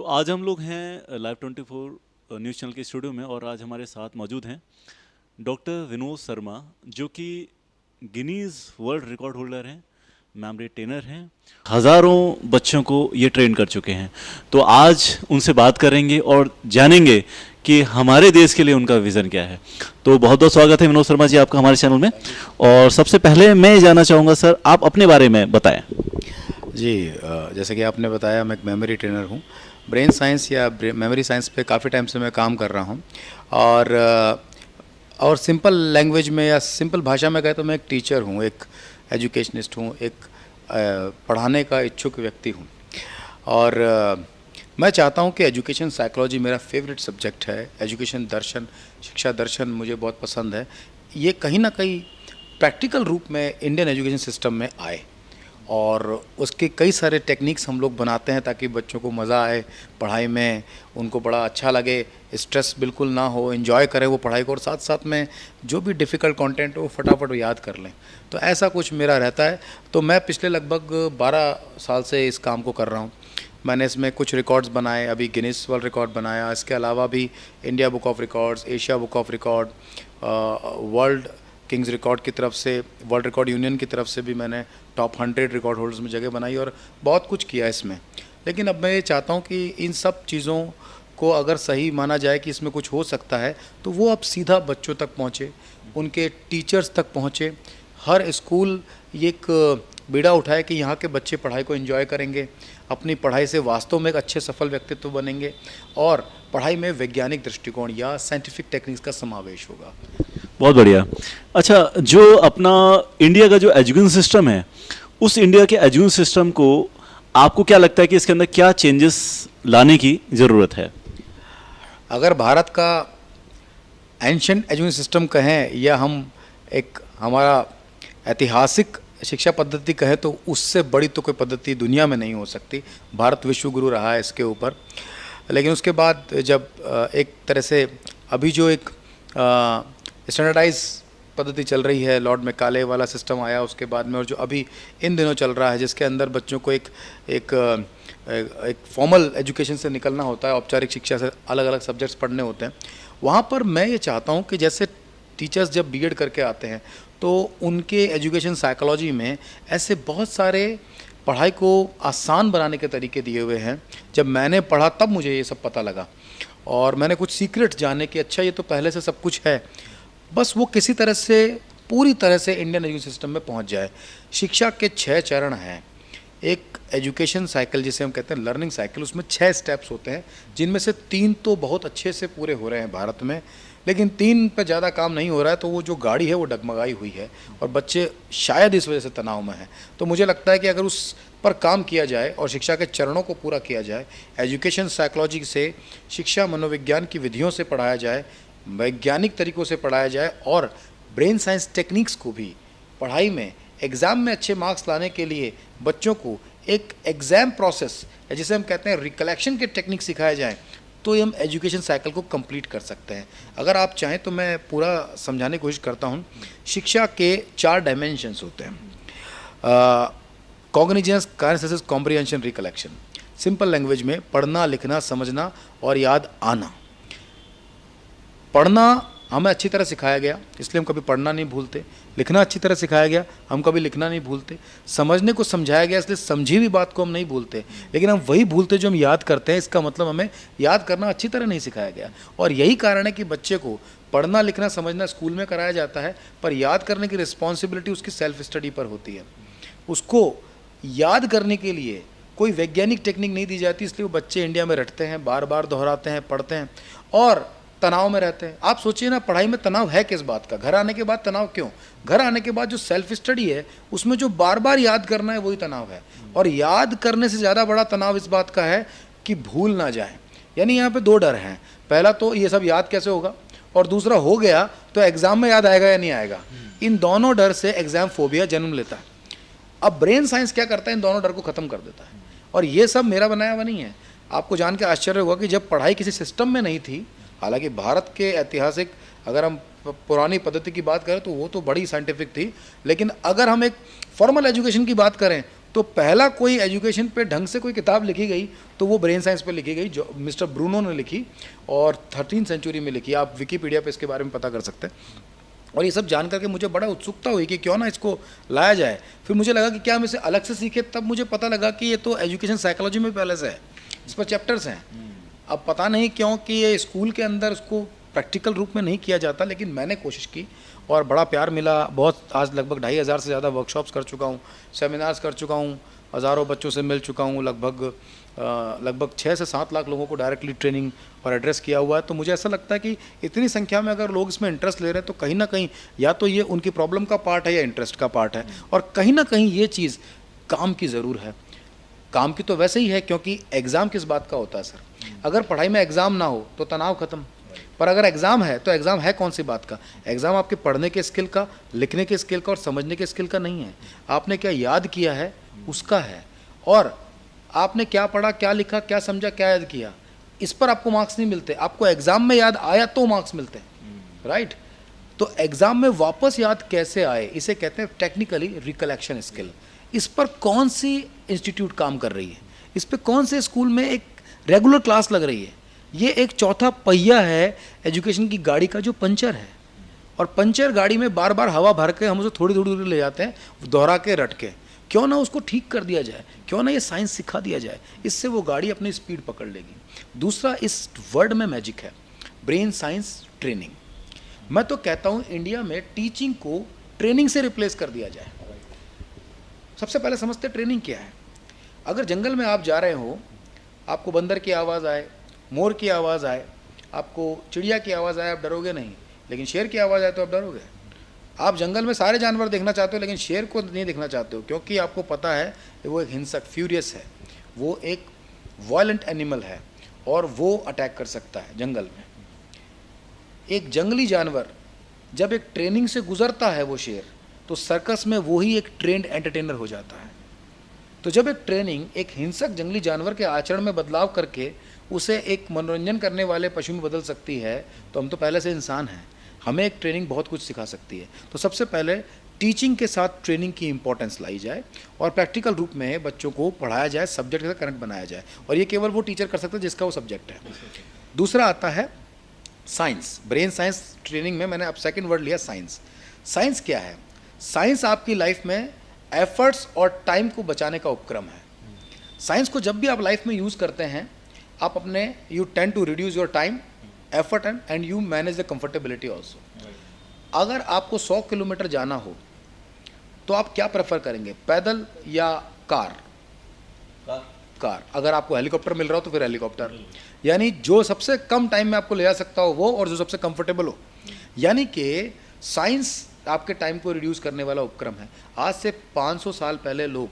तो आज हम लोग हैं लाइव 24 न्यूज़ चैनल के स्टूडियो में और आज हमारे साथ मौजूद हैं डॉक्टर विनोद शर्मा जो कि गिनीज वर्ल्ड रिकॉर्ड होल्डर हैं, मेमोरी ट्रेनर हैं, हज़ारों बच्चों को ये ट्रेन कर चुके हैं। तो आज उनसे बात करेंगे और जानेंगे कि हमारे देश के लिए उनका विज़न क्या है। तो बहुत बहुत स्वागत है विनोद शर्मा जी आपका हमारे चैनल में। और सबसे पहले मैं ये जानना चाहूँगा सर, आप अपने बारे में बताएं। जी, जैसे कि आपने बताया मैं एक मेमोरी ट्रेनर हूँ। ब्रेन साइंस या मेमोरी साइंस पे काफ़ी टाइम से मैं काम कर रहा हूँ और सिंपल लैंग्वेज में या सिंपल भाषा में कहें तो मैं एक टीचर हूँ, एक एजुकेशनिस्ट हूँ, एक पढ़ाने का इच्छुक व्यक्ति हूँ। और मैं चाहता हूँ कि एजुकेशन साइकोलॉजी मेरा फेवरेट सब्जेक्ट है। एजुकेशन दर्शन, शिक्षा दर्शन मुझे बहुत पसंद है। ये कहीं ना कहीं प्रैक्टिकल रूप में इंडियन एजुकेशन सिस्टम में आए और उसके कई सारे टेक्निक्स हम लोग बनाते हैं ताकि बच्चों को मज़ा आए पढ़ाई में, उनको बड़ा अच्छा लगे, स्ट्रेस बिल्कुल ना हो, एंजॉय करें वो पढ़ाई को और साथ साथ में जो भी डिफ़िकल्ट कंटेंट हो फटाफट वो याद कर लें। तो ऐसा कुछ मेरा रहता है। तो मैं पिछले लगभग 12 साल से इस काम को कर रहा हूँ। मैंने इसमें कुछ रिकॉर्ड्स बनाए, अभी गिनीज वर्ल्ड रिकॉर्ड बनाया, इसके अलावा भी India book of records, Asia book of record, world Kings record की तरफ से, वर्ल्ड रिकॉर्ड यूनियन की तरफ से भी मैंने टॉप 100 रिकॉर्ड होल्डर्स में जगह बनाई और बहुत कुछ किया इसमें। लेकिन अब मैं ये चाहता हूँ कि इन सब चीज़ों को अगर सही माना जाए कि इसमें कुछ हो सकता है तो वो अब सीधा बच्चों तक पहुँचे, उनके टीचर्स तक पहुँचे। हर स्कूल ये एक बीड़ा उठाए कि यहाँ के बच्चे पढ़ाई को एंजॉय करेंगे, अपनी पढ़ाई से वास्तव में एक अच्छे सफल व्यक्तित्व बनेंगे और पढ़ाई में वैज्ञानिक दृष्टिकोण या साइंटिफिक टेक्निक्स का समावेश होगा। बहुत बढ़िया। अच्छा, जो अपना इंडिया का जो एजुकेशन सिस्टम है, उस इंडिया के एजुकेशन सिस्टम को आपको क्या लगता है कि इसके अंदर क्या चेंजेस लाने की ज़रूरत है? अगर भारत का एंशिएंट एजुकेशन सिस्टम कहें या हम एक हमारा ऐतिहासिक शिक्षा पद्धति कहें तो उससे बड़ी तो कोई पद्धति दुनिया में नहीं हो सकती। भारत विश्व गुरु रहा है इसके ऊपर। लेकिन उसके बाद जब एक तरह से अभी जो एक स्टैंडर्डाइज पद्धति चल रही है, लॉर्ड मैकाले वाला सिस्टम आया उसके बाद में, और जो अभी इन दिनों चल रहा है जिसके अंदर बच्चों को एक फॉर्मल एजुकेशन से निकलना होता है, औपचारिक शिक्षा से अलग अलग सब्जेक्ट्स पढ़ने होते हैं, वहाँ पर मैं ये चाहता हूँ कि जैसे टीचर्स जब बीएड करके आते हैं तो उनके एजुकेशन साइकोलॉजी में ऐसे बहुत सारे पढ़ाई को आसान बनाने के तरीके दिए हुए हैं। जब मैंने पढ़ा तब मुझे ये सब पता लगा और मैंने कुछ सीक्रेट जाने कि अच्छा ये तो पहले से सब कुछ है, बस वो किसी तरह से पूरी तरह से इंडियन एजुकेशन सिस्टम में पहुंच जाए। शिक्षा के 6 चरण हैं। एक एजुकेशन साइकिल जिसे हम कहते हैं लर्निंग साइकिल, उसमें 6 स्टेप्स होते हैं जिनमें से 3 तो बहुत अच्छे से पूरे हो रहे हैं भारत में, लेकिन 3 पे ज़्यादा काम नहीं हो रहा है। तो वो जो गाड़ी है वो डगमगाई हुई है और बच्चे शायद इस वजह से तनाव में हैं। तो मुझे लगता है कि अगर उस पर काम किया जाए और शिक्षा के चरणों को पूरा किया जाए, एजुकेशन साइकोलॉजी से शिक्षा मनोविज्ञान की विधियों से पढ़ाया जाए, वैज्ञानिक तरीक़ों से पढ़ाया जाए और ब्रेन साइंस टेक्निक्स को भी पढ़ाई में एग्ज़ाम में अच्छे मार्क्स लाने के लिए बच्चों को एक एग्ज़ाम प्रोसेस या जिसे हम कहते हैं रिकलेक्शन के टेक्निक सिखाए जाएँ, तो हम एजुकेशन साइकिल को कंप्लीट कर सकते हैं। अगर आप चाहें तो मैं पूरा समझाने की कोशिश करता हूँ। शिक्षा के 4 डायमेंशंस होते हैं: cognizance, kinesis, comprehension, recollection. Simple language में पढ़ना, लिखना, समझना और याद आना। पढ़ना हमें अच्छी तरह सिखाया गया इसलिए हम कभी पढ़ना नहीं भूलते, लिखना अच्छी तरह सिखाया गया हम कभी लिखना नहीं भूलते, समझने को समझाया गया इसलिए समझी हुई बात को हम नहीं भूलते, लेकिन हम वही भूलते जो हम याद करते हैं। इसका मतलब हमें याद करना अच्छी तरह नहीं सिखाया गया। और यही कारण है कि बच्चे को पढ़ना, लिखना, समझना स्कूल में कराया जाता है, पर याद करने की रिस्पॉन्सिबिलिटी उसकी सेल्फ स्टडी पर होती है। उसको याद करने के लिए कोई वैज्ञानिक टेक्निक नहीं दी जाती, इसलिए वो बच्चे इंडिया में रटते हैं, बार बार दोहराते हैं, पढ़ते हैं और तनाव में रहते हैं। आप सोचिए ना, पढ़ाई में तनाव है किस बात का? घर आने के बाद तनाव क्यों? घर आने के बाद जो सेल्फ स्टडी है उसमें जो बार बार याद करना है वही तनाव है। और याद करने से ज़्यादा बड़ा तनाव इस बात का है कि भूल ना जाए। यानी यहाँ पे 2 डर हैं। पहला तो ये सब याद कैसे होगा, और दूसरा हो गया तो एग्ज़ाम में याद आएगा या नहीं आएगा। इन दोनों डर से एग्ज़ाम फोबिया जन्म लेता है। अब ब्रेन साइंस क्या करता है, इन दोनों डर को ख़त्म कर देता है। और ये सब मेरा बनाया हुआ नहीं है। आपको जान के आश्चर्य होगा कि जब पढ़ाई किसी सिस्टम में नहीं थी, हालांकि भारत के ऐतिहासिक अगर हम पुरानी पद्धति की बात करें तो वो तो बड़ी साइंटिफिक थी, लेकिन अगर हम एक फॉर्मल एजुकेशन की बात करें तो पहला कोई एजुकेशन पे ढंग से कोई किताब लिखी गई तो वो ब्रेन साइंस पे लिखी गई, जो मिस्टर ब्रूनो ने लिखी और 13th सेंचुरी में लिखी। आप विकीपीडिया पे इसके बारे में पता कर सकते हैं। और ये सब जान करके मुझे बड़ा उत्सुकता हुई कि क्यों ना इसको लाया जाए। फिर मुझे लगा कि क्या हम इसे अलग से सीखे, तब मुझे पता लगा कि ये तो एजुकेशन साइकोलॉजी में पहले से है, इस पर चैप्टर्स हैं। अब पता नहीं क्यों कि ये स्कूल के अंदर उसको प्रैक्टिकल रूप में नहीं किया जाता, लेकिन मैंने कोशिश की और बड़ा प्यार मिला। बहुत, आज लगभग 2500 से ज़्यादा वर्कशॉप्स कर चुका हूँ, सेमिनार्स कर चुका हूँ, हज़ारों बच्चों से मिल चुका हूँ, लगभग 6 से 7 लाख लोगों को डायरेक्टली ट्रेनिंग और एड्रेस किया हुआ है। तो मुझे ऐसा लगता है कि इतनी संख्या में अगर लोग इसमें इंटरेस्ट ले रहे हैं तो कहीं ना कहीं या तो ये उनकी प्रॉब्लम का पार्ट है या इंटरेस्ट का पार्ट है, और कहीं ना कहीं ये चीज़ काम की ज़रूर है। काम की तो वैसे ही है, क्योंकि एग्ज़ाम किस बात का होता है सर? अगर पढ़ाई में एग्ज़ाम ना हो तो तनाव ख़त्म, पर अगर एग्ज़ाम है तो एग्ज़ाम है कौन सी बात का? एग्ज़ाम आपके पढ़ने के स्किल का, लिखने के स्किल का और समझने के स्किल का नहीं है। आपने क्या याद किया है उसका है, और आपने क्या पढ़ा, क्या लिखा, क्या समझा, क्या याद किया, इस पर आपको मार्क्स नहीं मिलते। आपको एग्ज़ाम में याद आया तो मार्क्स मिलते हैं, राइट? तो एग्ज़ाम में वापस याद कैसे आए, इसे कहते हैं टेक्निकली रिकलेक्शन स्किल। इस पर कौन सी इंस्टीट्यूट काम कर रही है, इस पर कौन से स्कूल में एक रेगुलर क्लास लग रही है? ये एक चौथा पहिया है एजुकेशन की गाड़ी का जो पंचर है, और पंचर गाड़ी में बार बार हवा भर के हम उसे थोड़ी थोड़ी दूर ले जाते हैं, दोहरा के रट के। क्यों ना उसको ठीक कर दिया जाए, क्यों ना ये साइंस सिखा दिया जाए, इससे वो गाड़ी अपनी स्पीड पकड़ लेगी। दूसरा, इस वर्ड में मैजिक है, ब्रेन साइंस ट्रेनिंग। मैं तो कहता हूँ इंडिया में टीचिंग को ट्रेनिंग से रिप्लेस कर दिया जाए। सबसे पहले समझते ट्रेनिंग क्या है। अगर जंगल में आप जा रहे हो, आपको बंदर की आवाज़ आए, मोर की आवाज़ आए, आपको चिड़िया की आवाज़ आए, आप डरोगे नहीं, लेकिन शेर की आवाज़ आए तो आप डरोगे। आप जंगल में सारे जानवर देखना चाहते हो लेकिन शेर को नहीं देखना चाहते हो, क्योंकि आपको पता है कि वो एक हिंसक, फ्यूरियस है, वो एक वायलेंट एनिमल है और वो अटैक कर सकता है जंगल में। एक जंगली जानवर जब एक ट्रेनिंग से गुजरता है वो शेर, तो सर्कस में वो ही एक ट्रेंड एंटरटेनर हो जाता है। तो जब एक ट्रेनिंग एक हिंसक जंगली जानवर के आचरण में बदलाव करके उसे एक मनोरंजन करने वाले पशु में बदल सकती है, तो हम तो पहले से इंसान हैं, हमें एक ट्रेनिंग बहुत कुछ सिखा सकती है। तो सबसे पहले टीचिंग के साथ ट्रेनिंग की इंपॉर्टेंस लाई जाए और प्रैक्टिकल रूप में बच्चों को पढ़ाया जाए, सब्जेक्ट के साथ कनेक्ट बनाया जाए, और ये केवल वो टीचर कर सकता है जिसका वो सब्जेक्ट है। दूसरा आता है साइंस, ब्रेन साइंस ट्रेनिंग में मैंने अब सेकंड वर्ड लिया साइंस। साइंस क्या है? साइंस आपकी लाइफ में एफर्ट्स और टाइम को बचाने का उपक्रम है। साइंस को जब भी आप लाइफ में यूज़ करते हैं, आप अपने you tend to reduce your time, effort and you manage the comfortability also. अगर आपको 100 किलोमीटर जाना हो तो आप क्या प्रेफर करेंगे, पैदल या कार? कार। अगर आपको हेलीकॉप्टर मिल रहा हो तो फिर हेलीकॉप्टर, यानी जो सबसे कम टाइम में आपको ले जा सकता हो वो, और जो सबसे कंफर्टेबल हो। यानी कि साइंस आपके टाइम को रिड्यूस करने वाला उपक्रम है। आज से 500 साल पहले लोग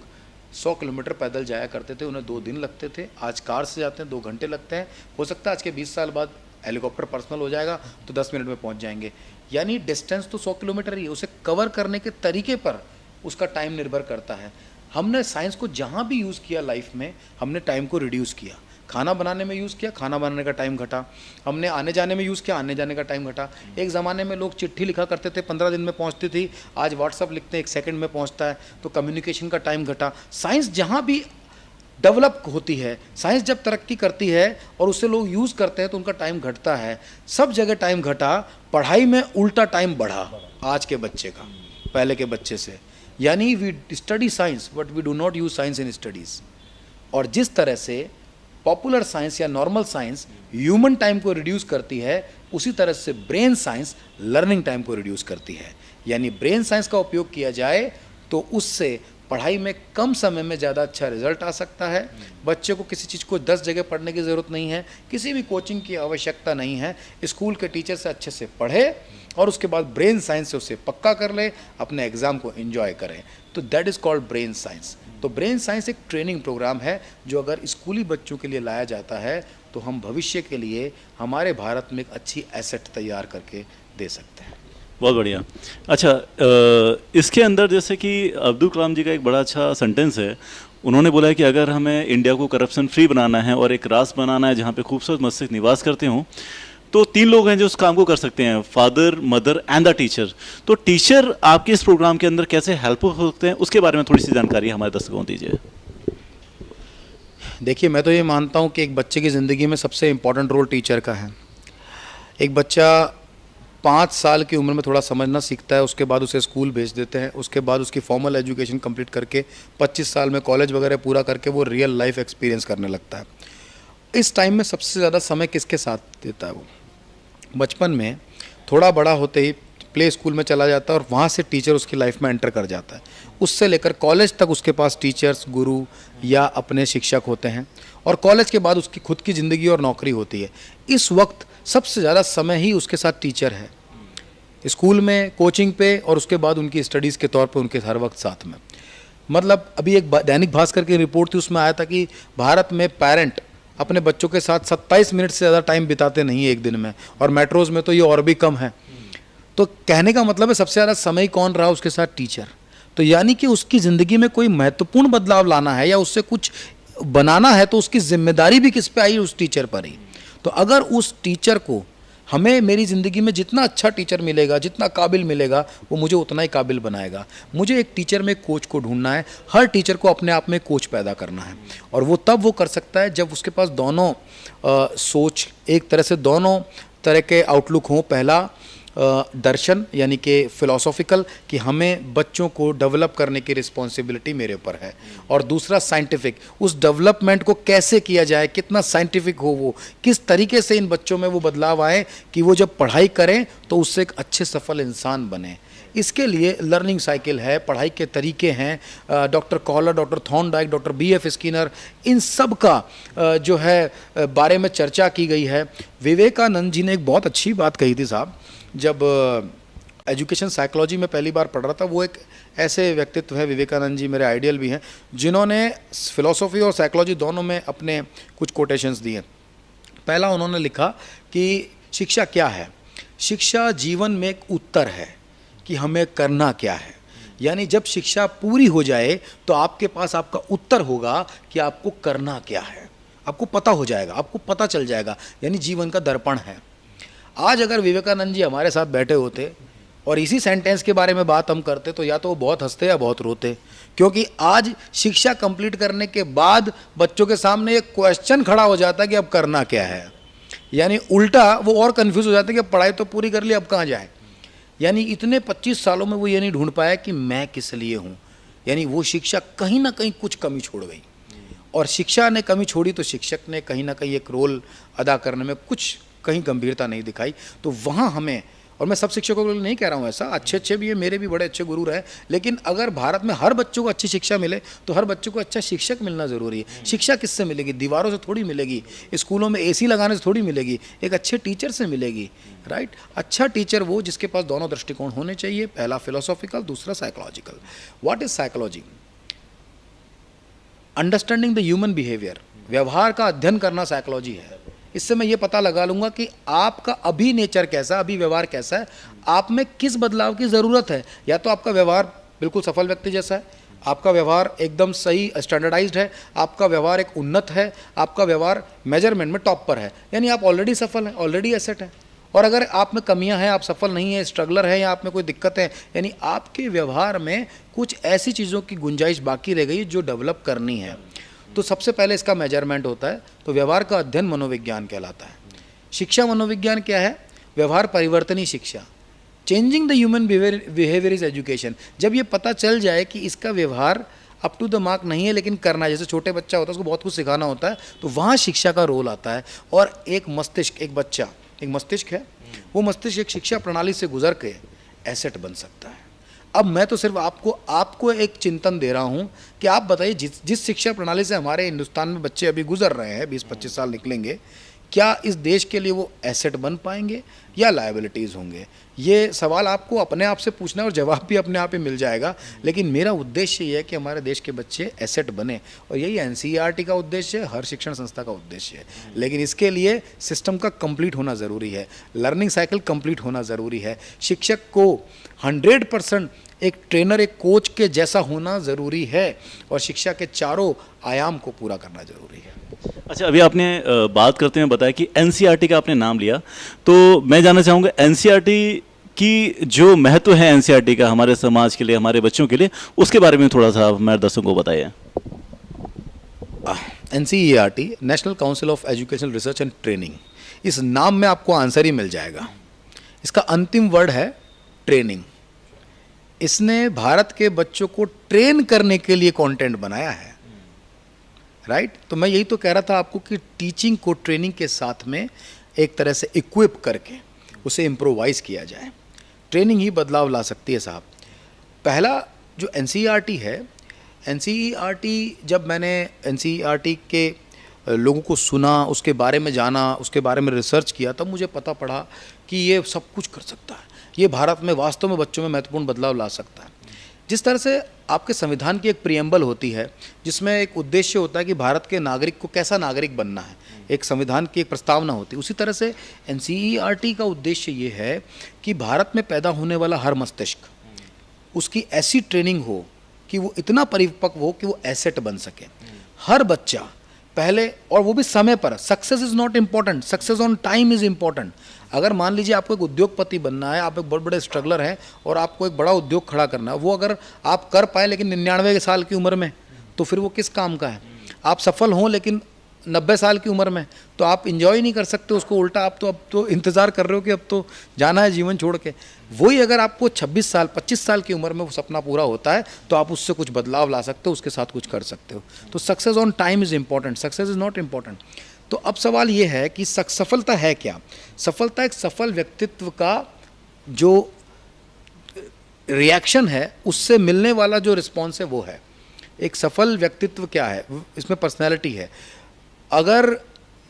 100 किलोमीटर पैदल जाया करते थे, उन्हें 2 दिन लगते थे। आज कार से जाते हैं 2 घंटे लगते हैं। हो सकता है आज के 20 साल बाद हेलीकॉप्टर पर्सनल हो जाएगा तो 10 मिनट में पहुंच जाएंगे। यानी डिस्टेंस तो 100 किलोमीटर ही है, उसे कवर करने के तरीके पर उसका टाइम निर्भर करता है। हमने साइंस को जहाँ भी यूज़ किया लाइफ में, हमने टाइम को रिड्यूस किया। खाना बनाने में यूज़ किया, खाना बनाने का टाइम घटा। हमने आने जाने में यूज़ किया, आने जाने का टाइम घटा। एक ज़माने में लोग चिट्ठी लिखा करते थे, 15 दिन में पहुंचती थी, आज व्हाट्सअप लिखते हैं 1 सेकंड में पहुंचता है, तो कम्युनिकेशन का टाइम घटा। साइंस जहाँ भी डेवलप होती है, साइंस जब तरक्की करती है और उससे लोग यूज़ करते हैं तो उनका टाइम घटता है। सब जगह टाइम घटा, पढ़ाई में उल्टा टाइम बढ़ा आज के बच्चे का पहले के बच्चे से। यानी we study science but we do not use science in studies. और जिस तरह से पॉपुलर साइंस या नॉर्मल साइंस ह्यूमन टाइम को रिड्यूस करती है, उसी तरह से ब्रेन साइंस लर्निंग टाइम को रिड्यूस करती है। यानी ब्रेन साइंस का उपयोग किया जाए तो उससे पढ़ाई में कम समय में ज़्यादा अच्छा रिजल्ट आ सकता है। बच्चे को किसी चीज़ को 10 जगह पढ़ने की ज़रूरत नहीं है, किसी भी कोचिंग की आवश्यकता नहीं है। स्कूल के टीचर से अच्छे से पढ़े और उसके बाद ब्रेन साइंस से उसे पक्का कर ले, अपने एग्ज़ाम को एंजॉय करें। तो that is called brain science. तो ब्रेन साइंस एक ट्रेनिंग प्रोग्राम है जो अगर स्कूली बच्चों के लिए लाया जाता है तो हम भविष्य के लिए हमारे भारत में एक अच्छी एसेट तैयार करके दे सकते हैं। बहुत बढ़िया। अच्छा, इसके अंदर जैसे कि अब्दुल कलाम जी का एक बड़ा अच्छा सेंटेंस है। उन्होंने बोला है कि अगर हमें इंडिया को करप्शन फ्री बनाना है और एक राष्ट्र बनाना है जहाँ पे खूबसूरत मस्तिष्क निवास करते हों, तो 3 लोग हैं जो उस काम को कर सकते हैं, father, mother and the teacher. तो टीचर आपके इस प्रोग्राम के अंदर कैसे हेल्प हो सकते हैं, उसके बारे में थोड़ी सी जानकारी हमारे दर्शकों को दीजिए। देखिए, मैं तो ये मानता हूँ कि एक बच्चे की ज़िंदगी में सबसे इम्पोर्टेंट रोल टीचर का है। एक बच्चा 5 साल की उम्र में थोड़ा समझना सीखता है, उसके बाद उसे स्कूल भेज देते हैं, उसके बाद उसकी फॉर्मल एजुकेशन कंप्लीट करके 25 साल में कॉलेज वगैरह पूरा करके वो रियल लाइफ एक्सपीरियंस करने लगता है। इस टाइम में सबसे ज़्यादा समय किसके साथ देता है वो? बचपन में थोड़ा बड़ा होते ही प्ले स्कूल में चला जाता है और वहाँ से टीचर उसकी लाइफ में एंटर कर जाता है। उससे लेकर कॉलेज तक उसके पास टीचर्स, गुरु या अपने शिक्षक होते हैं, और कॉलेज के बाद उसकी खुद की ज़िंदगी और नौकरी होती है। इस वक्त सबसे ज़्यादा समय ही उसके साथ टीचर है, स्कूल में, कोचिंग पे, और उसके बाद उनकी स्टडीज़ के तौर पे उनके हर वक्त साथ में। मतलब अभी एक दैनिक भास्कर की रिपोर्ट थी, उसमें आया था कि भारत में पेरेंट अपने बच्चों के साथ 27 मिनट से ज़्यादा टाइम बिताते नहीं है एक दिन में, और मेट्रोज़ में तो ये और भी कम है। तो कहने का मतलब है सबसे ज़्यादा समय कौन रहा उसके साथ? टीचर। तो यानी कि उसकी ज़िंदगी में कोई महत्वपूर्ण बदलाव लाना है या उससे कुछ बनाना है तो उसकी जिम्मेदारी भी किस पे आई? उस टीचर पर ही। तो अगर उस टीचर को, हमें मेरी ज़िंदगी में जितना अच्छा टीचर मिलेगा, जितना काबिल मिलेगा, वो मुझे उतना ही काबिल बनाएगा। मुझे एक टीचर में कोच को ढूंढना है, हर टीचर को अपने आप में कोच पैदा करना है, और वो तब वो कर सकता है जब उसके पास दोनों सोच, एक तरह से दोनों तरह के आउटलुक हों। पहला दर्शन यानी कि फिलोसॉफिकल, कि हमें बच्चों को डेवलप करने की रिस्पॉन्सिबिलिटी मेरे ऊपर है, और दूसरा साइंटिफिक, उस डेवलपमेंट को कैसे किया जाए, कितना साइंटिफिक हो वो, किस तरीके से इन बच्चों में वो बदलाव आए कि वो जब पढ़ाई करें तो उससे एक अच्छे सफल इंसान बने। इसके लिए लर्निंग साइकिल है, पढ़ाई के तरीके हैं। Doctor Kohler, doctor Thorndike, doctor BF Skinner, इन सब का जो है बारे में चर्चा की गई है। विवेकानंद जी ने एक बहुत अच्छी बात कही थी साहब, जब एजुकेशन साइकोलॉजी में पहली बार पढ़ रहा था। वो एक ऐसे व्यक्तित्व है, विवेकानंद जी मेरे आइडियल भी हैं, जिन्होंने फिलॉसफी और साइकोलॉजी दोनों में अपने कुछ कोटेशंस दिए। पहला उन्होंने लिखा कि शिक्षा क्या है? शिक्षा जीवन में एक उत्तर है कि हमें करना क्या है। यानी जब शिक्षा पूरी हो जाए तो आपके पास आपका उत्तर होगा कि आपको करना क्या है, आपको पता हो जाएगा, आपको पता चल जाएगा। यानी जीवन का दर्पण है। आज अगर विवेकानंद जी हमारे साथ बैठे होते और इसी सेंटेंस के बारे में बात हम करते तो या तो वो बहुत हंसते या बहुत रोते, क्योंकि आज शिक्षा कंप्लीट करने के बाद बच्चों के सामने एक क्वेश्चन खड़ा हो जाता है कि अब करना क्या है। यानी उल्टा वो और कंफ्यूज हो जाते हैं कि पढ़ाई तो पूरी कर ली, अब कहाँ जाए। यानी इतने 25 सालों में वो ये नहीं ढूंढ पाया कि मैं किस लिए हूँ। यानी वो शिक्षा कहीं ना कहीं कुछ कमी छोड़ गई, और शिक्षा ने कमी छोड़ी तो शिक्षक ने कहीं ना कहीं एक रोल अदा करने में कुछ कहीं गंभीरता नहीं दिखाई। तो वहाँ हमें, और मैं सब शिक्षकों को नहीं कह रहा हूँ ऐसा, अच्छे भी हैं, मेरे भी बड़े अच्छे गुरु रहे, लेकिन अगर भारत में हर बच्चों को अच्छी शिक्षा मिले तो हर बच्चों को अच्छा शिक्षक मिलना ज़रूरी है। शिक्षा किससे मिलेगी? दीवारों से थोड़ी मिलेगी, स्कूलों में AC लगाने से थोड़ी मिलेगी, एक अच्छे टीचर से मिलेगी, राइट। अच्छा टीचर वो जिसके पास दोनों दृष्टिकोण होने चाहिए, पहला फिलोसॉफिकल, दूसरा psychological. What is psychology? Understanding the human behaviour, व्यवहार का अध्ययन करना साइकोलॉजी है। इससे मैं ये पता लगा लूँगा कि आपका अभी नेचर कैसा, अभी व्यवहार कैसा है, आप में किस बदलाव की ज़रूरत है। या तो आपका व्यवहार बिल्कुल सफल व्यक्ति जैसा है, आपका व्यवहार एकदम सही स्टैंडर्डाइज्ड है, आपका व्यवहार एक उन्नत है, आपका व्यवहार मेजरमेंट में टॉप पर है, यानी आप ऑलरेडी सफल हैं, ऑलरेडी एसेट है। और अगर आप में कमियां हैं, आप सफल नहीं हैं, स्ट्रगलर है, या आप में कोई दिक्कत है, यानी आपके व्यवहार में कुछ ऐसी चीज़ों की गुंजाइश बाकी रह गई जो डेवलप करनी है। तो सबसे पहले इसका मेजरमेंट होता है। तो व्यवहार का अध्ययन मनोविज्ञान कहलाता है। शिक्षा मनोविज्ञान क्या है? व्यवहार परिवर्तनी शिक्षा। Changing the human behaviour is education. जब ये पता चल जाए कि इसका व्यवहार अप टू द मार्क नहीं है लेकिन करना है, जैसे छोटे बच्चा होता है उसको बहुत कुछ सिखाना होता है, तो वहाँ शिक्षा का रोल आता है। और एक मस्तिष्क, एक बच्चा, एक मस्तिष्क है, वो मस्तिष्क एक शिक्षा प्रणाली से गुजर के एसेट बन सकता है। अब मैं तो सिर्फ आपको एक चिंतन दे रहा हूँ कि आप बताइए, जिस शिक्षा प्रणाली से हमारे हिंदुस्तान में बच्चे अभी गुजर रहे हैं, 20-25 साल निकलेंगे, क्या इस देश के लिए वो एसेट बन पाएंगे? या लायबिलिटीज़ होंगे? ये सवाल आपको अपने आप से पूछना है और जवाब भी अपने आप ही मिल जाएगा। लेकिन मेरा उद्देश्य ये है कि हमारे देश के बच्चे एसेट बने, और यही एनसीईआरटी का उद्देश्य है, हर शिक्षण संस्था का उद्देश्य है। लेकिन इसके लिए सिस्टम का कंप्लीट होना ज़रूरी है, लर्निंग साइकिल कंप्लीट होना ज़रूरी है, शिक्षक को 100% एक ट्रेनर, एक कोच के जैसा होना ज़रूरी है, और शिक्षा के चारों आयाम को पूरा करना ज़रूरी है। अच्छा, अभी आपने बात करते हुए बताया कि एनसीईआरटी का आपने नाम लिया, तो मैं जानना चाहूँगा एनसीईआरटी की जो महत्व है एनसीईआरटी का हमारे समाज के लिए, हमारे बच्चों के लिए, उसके बारे में थोड़ा सा हमारे दर्शकों को बताइए। NCERT, national council of education research and training, इस नाम में आपको आंसर ही मिल जाएगा। इसका अंतिम वर्ड है ट्रेनिंग। इसने भारत के बच्चों को ट्रेन करने के लिए कंटेंट बनाया है, राइट? तो मैं यही तो कह रहा था आपको कि टीचिंग को ट्रेनिंग के साथ में एक तरह से इक्विप करके उसे इम्प्रोवाइज़ किया जाए। ट्रेनिंग ही बदलाव ला सकती है साहब। पहला जो एनसीईआरटी है, एनसीईआरटी, जब मैंने एनसीईआरटी के लोगों को सुना, उसके बारे में जाना, उसके बारे में रिसर्च किया, तब मुझे पता पड़ा कि ये सब कुछ कर सकता है, ये भारत में वास्तव में बच्चों में महत्वपूर्ण बदलाव ला सकता है। जिस तरह से आपके संविधान की एक प्रियम्बल होती है जिसमें एक उद्देश्य होता है कि भारत के नागरिक को कैसा नागरिक बनना है, एक संविधान की एक प्रस्तावना होती है, उसी तरह से एनसीईआरटी का उद्देश्य ये है कि भारत में पैदा होने वाला हर मस्तिष्क, उसकी ऐसी ट्रेनिंग हो कि वो इतना परिपक्व हो कि वो एसेट बन सके। हर बच्चा पहले, और वो भी समय पर। Success is not important, success on time is important. अगर मान लीजिए आपको एक उद्योगपति बनना है, आप एक बहुत बड़े स्ट्रगलर हैं और आपको एक बड़ा उद्योग खड़ा करना है, वो अगर आप कर पाए लेकिन 99 साल की उम्र में, तो फिर वो किस काम का है? आप सफल हों लेकिन 90 साल की उम्र में, तो आप इंजॉय नहीं कर सकते उसको, उल्टा आप तो अब तो इंतज़ार कर रहे हो कि अब तो जाना है जीवन छोड़ के। वही अगर आपको 26 साल 25 साल की उम्र में वो सपना पूरा होता है, तो आप उससे कुछ बदलाव ला सकते हो, उसके साथ कुछ कर सकते हो। तो success on time is important, success is not important. तो अब सवाल ये है कि सफलता है क्या? सफलता एक सफल व्यक्तित्व का जो रिएक्शन है, उससे मिलने वाला जो रिस्पॉन्स है वो है। एक सफल व्यक्तित्व क्या है? इसमें पर्सनैलिटी है। अगर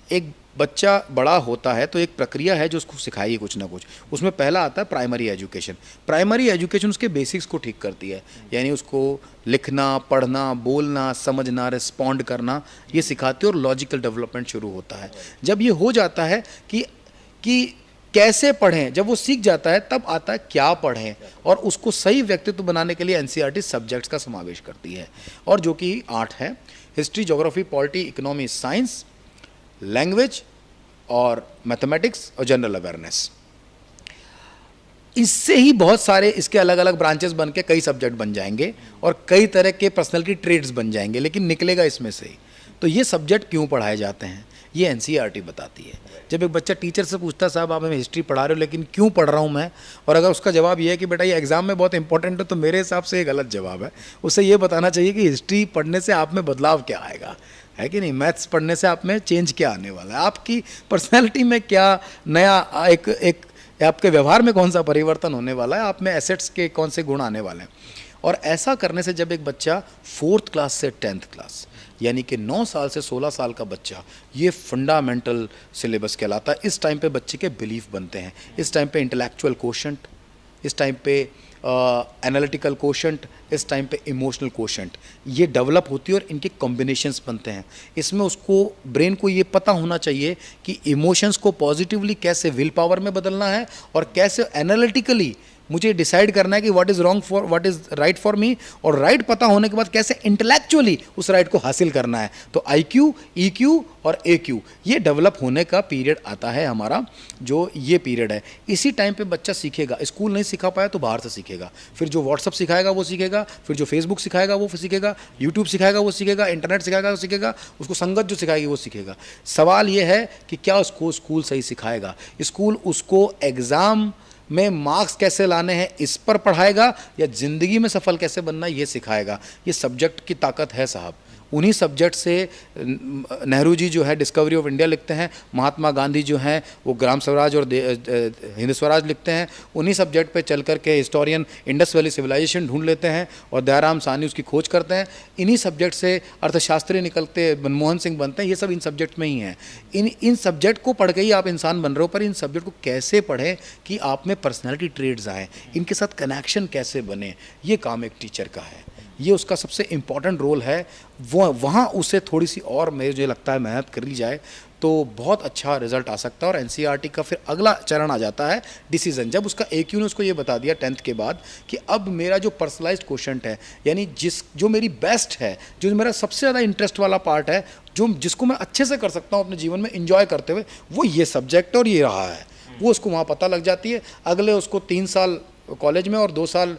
एक बच्चा बड़ा होता है तो एक प्रक्रिया है जो उसको सिखाएगी कुछ ना कुछ। उसमें पहला आता है प्राइमरी एजुकेशन। प्राइमरी एजुकेशन उसके बेसिक्स को ठीक करती है, यानी उसको लिखना, पढ़ना, बोलना, समझना, रिस्पॉन्ड करना, ये सिखाती है, और लॉजिकल डेवलपमेंट शुरू होता है। जब ये हो जाता है कि कैसे पढ़ें, जब वो सीख जाता है, तब आता है क्या पढ़ें, और उसको सही व्यक्तित्व बनाने के लिए एनसीईआरटी सब्जेक्ट्स का समावेश करती है, और जो कि 8 है: history, geography, polity, economy, science, language और मैथमेटिक्स और जनरल अवेयरनेस। इससे ही बहुत सारे इसके अलग अलग ब्रांचेस बन के कई सब्जेक्ट बन जाएंगे और कई तरह के पर्सनैलिटी ट्रेड्स बन जाएंगे, लेकिन निकलेगा इसमें से ही। तो ये सब्जेक्ट क्यों पढ़ाए जाते हैं, ये एनसीईआरटी बताती है। जब एक बच्चा टीचर से पूछता है, साहब आप हमें हिस्ट्री पढ़ा रहे हो लेकिन क्यों पढ़ रहा हूँ मैं, और अगर उसका जवाब ये है कि बेटा ये एग्जाम में बहुत इंपॉर्टेंट है, तो मेरे हिसाब से ये गलत जवाब है। उसे ये बताना चाहिए कि हिस्ट्री पढ़ने से आप में बदलाव क्या आएगा, है कि नहीं? मैथ्स पढ़ने से आप में चेंज क्या आने वाला है, आपकी पर्सनैलिटी में क्या नया एक आपके व्यवहार में कौन सा परिवर्तन होने वाला है, आप में एसेट्स के कौन से गुण आने वाले हैं। और ऐसा करने से जब एक बच्चा 4th क्लास से 10th क्लास, यानी कि 9 साल से 16 साल का बच्चा, ये फंडामेंटल सिलेबस कहलाता है। इस टाइम पे बच्चे के बिलीफ बनते हैं, इस टाइम पे इंटेलेक्चुअल कोशेंट, इस टाइम पे एनालिटिकल कोशेंट, इस टाइम पे इमोशनल कोशेंट, ये डेवलप होती है और इनके कॉम्बिनेशंस बनते हैं। इसमें उसको ब्रेन को ये पता होना चाहिए कि इमोशंस को पॉजिटिवली कैसे विल पावर में बदलना है, और कैसे एनालिटिकली मुझे डिसाइड करना है कि what is wrong for what is right for me, और राइट पता होने के बाद कैसे इंटेलेक्चुअली उस राइट को हासिल करना है। तो IQ, EQ और AQ, ये डेवलप होने का पीरियड आता है हमारा, जो ये पीरियड है। इसी टाइम पे बच्चा सीखेगा। स्कूल नहीं सिखा पाया तो बाहर से सीखेगा, फिर जो व्हाट्सअप सिखाएगा वो सीखेगा, फिर जो फेसबुक सिखाएगा वो सीखेगा, यूट्यूब सिखाएगा वो सीखेगा, इंटरनेट सिखाएगा वो सीखेगा, उसको संगत जो सिखाएगी वो सीखेगा। सवाल ये है कि क्या उसको स्कूल सही सिखाएगा? स्कूल उसको एग्ज़ाम में मार्क्स कैसे लाने हैं इस पर पढ़ाएगा, या ज़िंदगी में सफल कैसे बनना है ये सिखाएगा? ये सब्जेक्ट की ताकत है साहब, उन्हीं सब्जेक्ट से नेहरू जी जो है डिस्कवरी ऑफ इंडिया लिखते हैं, महात्मा गांधी जो हैं वो ग्राम स्वराज और हिंद स्वराज लिखते हैं। उन्हीं सब्जेक्ट पे चल कर के हिस्टोरियन इंडस वैली सिविलाइजेशन ढूंढ लेते हैं और दयाराम साहनी उसकी खोज करते हैं। इन्हीं सब्जेक्ट से अर्थशास्त्री निकलते मनमोहन सिंह बनते हैं। ये सब इन सब्जेक्ट में ही हैं। इन सब्जेक्ट को पढ़ के ही आप इंसान बन रहे हो, पर इन सब्जेक्ट को कैसे पढ़ें कि आप में पर्सनैलिटी ट्रेड्स आए, इनके साथ कनेक्शन कैसे बने, ये काम एक टीचर का है। ये उसका सबसे इम्पॉर्टेंट रोल है। वो वहाँ उसे थोड़ी सी और मुझे लगता है मेहनत करी जाए तो बहुत अच्छा रिजल्ट आ सकता है। और एनसीईआरटी का फिर अगला चरण आ जाता है डिसीजन। जब उसका AQ ने उसको ये बता दिया 10th के बाद कि अब मेरा जो पर्सनलाइज्ड क्वेश्चन है, यानी जो मेरी बेस्ट है, जो मेरा सबसे ज़्यादा इंटरेस्ट वाला पार्ट है, जिसको मैं अच्छे से कर सकता हूँ अपने जीवन में इंजॉय करते हुए, वो ये सब्जेक्ट और ये रहा है। वो उसको वहाँ पता लग जाती है। अगले उसको 3 साल कॉलेज में और 2 साल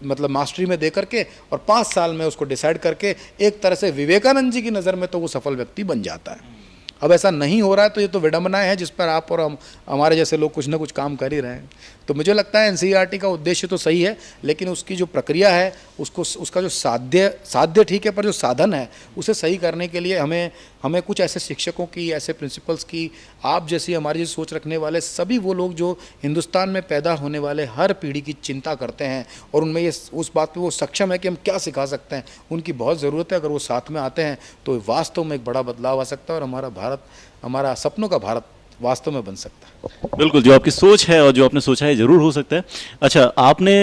मतलब मास्टरी में दे करके और 5 साल में उसको डिसाइड करके एक तरह से विवेकानंद जी की नज़र में तो वो सफल व्यक्ति बन जाता है। अब ऐसा नहीं हो रहा है तो ये तो विडंबनाएं हैं जिस पर आप और हमारे जैसे लोग कुछ ना कुछ काम कर ही रहे हैं। तो मुझे लगता है एनसीईआरटी का उद्देश्य तो सही है, लेकिन उसकी जो प्रक्रिया है उसका जो साध्य ठीक है, पर जो साधन है उसे सही करने के लिए हमें कुछ ऐसे शिक्षकों की, ऐसे प्रिंसिपल्स की, आप जैसी हमारी जैसी सोच रखने वाले सभी वो लोग जो हिंदुस्तान में पैदा होने वाले हर पीढ़ी की चिंता करते हैं और उनमें ये उस बात पे वो सक्षम है कि हम क्या सिखा सकते हैं, उनकी बहुत ज़रूरत है। अगर वो साथ में आते हैं तो वास्तव में एक बड़ा बदलाव आ सकता है और हमारा भारत, हमारा सपनों का भारत वास्तव में बन सकता है। बिल्कुल, जो आपकी सोच है और जो आपने सोचा है ज़रूर हो सकता है। अच्छा, आपने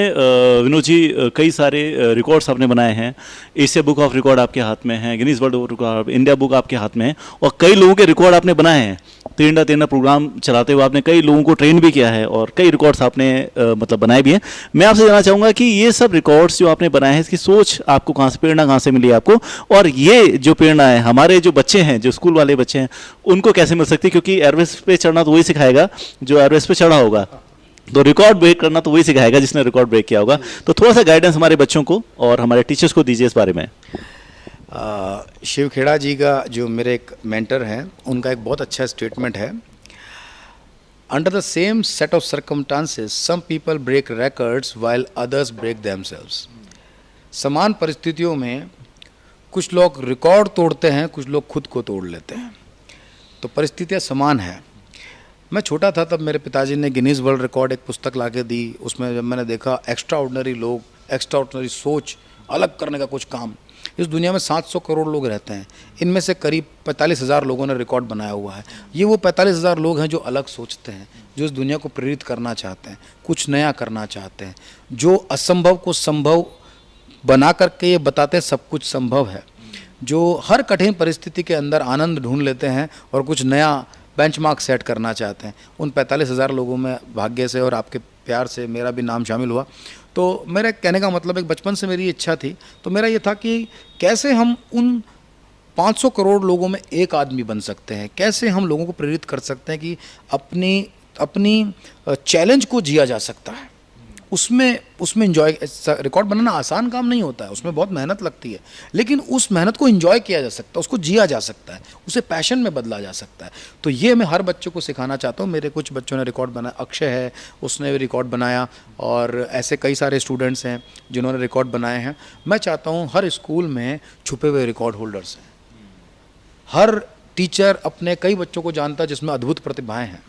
विनोद जी कई सारे रिकॉर्ड्स आपने बनाए हैं। एशिया बुक ऑफ रिकॉर्ड आपके हाथ में है, Guinness world record, India book आपके हाथ में है और कई लोगों के रिकॉर्ड आपने बनाए हैं। तेरना प्रोग्राम चलाते हुए आपने कई लोगों को ट्रेन भी किया है और कई रिकॉर्ड्स आपने मतलब बनाए भी हैं। मैं आपसे जानना चाहूँगा कि ये सब रिकॉर्ड्स जो आपने बनाए हैं, इसकी सोच आपको कहाँ से, प्रेरणा कहाँ से मिली आपको, और ये जो प्रेरणा है हमारे जो बच्चे हैं, जो स्कूल वाले बच्चे हैं, उनको कैसे मिल सकती है? क्योंकि एयरवेज पे चढ़ना तो वही सिखाएगा जो एयरवेज पे चढ़ा होगा, तो रिकॉर्ड ब्रेक करना तो वही सिखाएगा जिसने रिकॉर्ड ब्रेक किया होगा। तो थोड़ा सा गाइडेंस हमारे बच्चों को और हमारे टीचर्स को दीजिए इस बारे में। शिव खेड़ा जी का जो मेरे एक मेंटर हैं, उनका एक बहुत अच्छा स्टेटमेंट है, under the same set of circumstances some people break records while others break themselves. समान परिस्थितियों में कुछ लोग रिकॉर्ड तोड़ते हैं, कुछ लोग खुद को तोड़ लेते हैं। तो परिस्थितियाँ समान है। मैं छोटा था तब मेरे पिताजी ने गिनीज वर्ल्ड रिकॉर्ड एक पुस्तक ला के दी। उसमें जब मैंने देखा एक्स्ट्रा ऑर्डिनरी लोग, एक्स्ट्रा ऑर्डिनरी सोच, अलग करने का कुछ काम। इस दुनिया में 700 करोड़ लोग रहते हैं, इनमें से करीब 45,000 लोगों ने रिकॉर्ड बनाया हुआ है। ये वो 45,000 लोग हैं जो अलग सोचते हैं, जो इस दुनिया को प्रेरित करना चाहते हैं, कुछ नया करना चाहते हैं, जो असंभव को संभव बना करके ये बताते हैं सब कुछ संभव है, जो हर कठिन परिस्थिति के अंदर आनंद ढूंढ लेते हैं और कुछ नया बेंचमार्क सेट करना चाहते हैं। उन 45,000 लोगों में भाग्य से और आपके प्यार से मेरा भी नाम शामिल हुआ। तो मेरे कहने का मतलब एक बचपन से मेरी इच्छा थी, तो मेरा ये था कि कैसे हम उन 500 करोड़ लोगों में एक आदमी बन सकते हैं, कैसे हम लोगों को प्रेरित कर सकते हैं कि अपनी चैलेंज को जिया जा सकता है। उसमें इंजॉय, रिकॉर्ड बनाना आसान काम नहीं होता है, उसमें बहुत मेहनत लगती है, लेकिन उस मेहनत को इंजॉय किया जा सकता है, उसको जिया जा सकता है, उसे पैशन में बदला जा सकता है। तो ये मैं हर बच्चों को सिखाना चाहता हूँ। मेरे कुछ बच्चों ने रिकॉर्ड बनाया, अक्षय है उसने भी रिकॉर्ड बनाया और ऐसे कई सारे स्टूडेंट्स हैं जिन्होंने रिकॉर्ड बनाए हैं। मैं चाहता हूँ हर स्कूल में छुपे हुए रिकॉर्ड होल्डर्स हैं। हर टीचर अपने कई बच्चों को जानता है जिसमें अद्भुत प्रतिभाएँ हैं,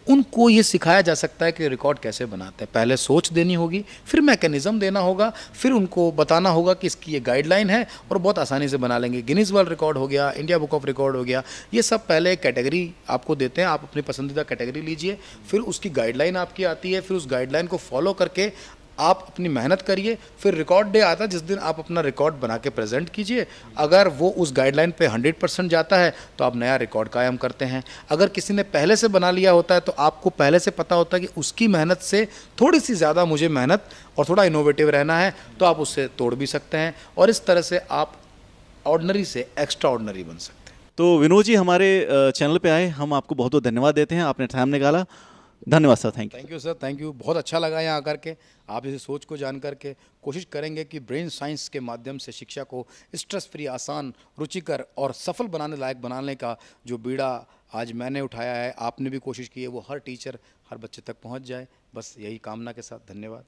उनको ये सिखाया जा सकता है कि रिकॉर्ड कैसे बनाते हैं। पहले सोच देनी होगी, फिर मैकेनिज्म देना होगा, फिर उनको बताना होगा कि इसकी ये गाइडलाइन है और बहुत आसानी से बना लेंगे। गिनीज वर्ल्ड रिकॉर्ड हो गया, इंडिया बुक ऑफ रिकॉर्ड हो गया, ये सब पहले कैटेगरी आपको देते हैं, आप अपनी पसंदीदा कैटेगरी लीजिए, फिर उसकी गाइडलाइन आपकी आती है, फिर उस गाइडलाइन को फॉलो करके आप अपनी मेहनत करिए। फिर रिकॉर्ड डे आता है जिस दिन आप अपना रिकॉर्ड बना के प्रेजेंट कीजिए। अगर वो उस गाइडलाइन पे 100% जाता है तो आप नया रिकॉर्ड कायम करते हैं। अगर किसी ने पहले से बना लिया होता है तो आपको पहले से पता होता है कि उसकी मेहनत से थोड़ी सी ज़्यादा मुझे मेहनत और थोड़ा इनोवेटिव रहना है, तो आप उससे तोड़ भी सकते हैं और इस तरह से आप ऑर्डिनरी से एक्स्ट्रा ऑर्डिनरी बन सकते हैं। तो विनोद जी हमारे चैनल पे आए, हम आपको बहुत बहुत धन्यवाद देते हैं, आपने टाइम निकाला। धन्यवाद sir, thank you sir, thank you. बहुत अच्छा लगा यहाँ आकर के, आप इस सोच को जान करके। कोशिश करेंगे कि ब्रेन साइंस के माध्यम से शिक्षा को स्ट्रेस फ्री, आसान, रुचिकर और सफल बनाने लायक बनाने का जो बीड़ा आज मैंने उठाया है, आपने भी कोशिश की है, वो हर टीचर, हर बच्चे तक पहुँच जाए। बस यही कामना के साथ धन्यवाद।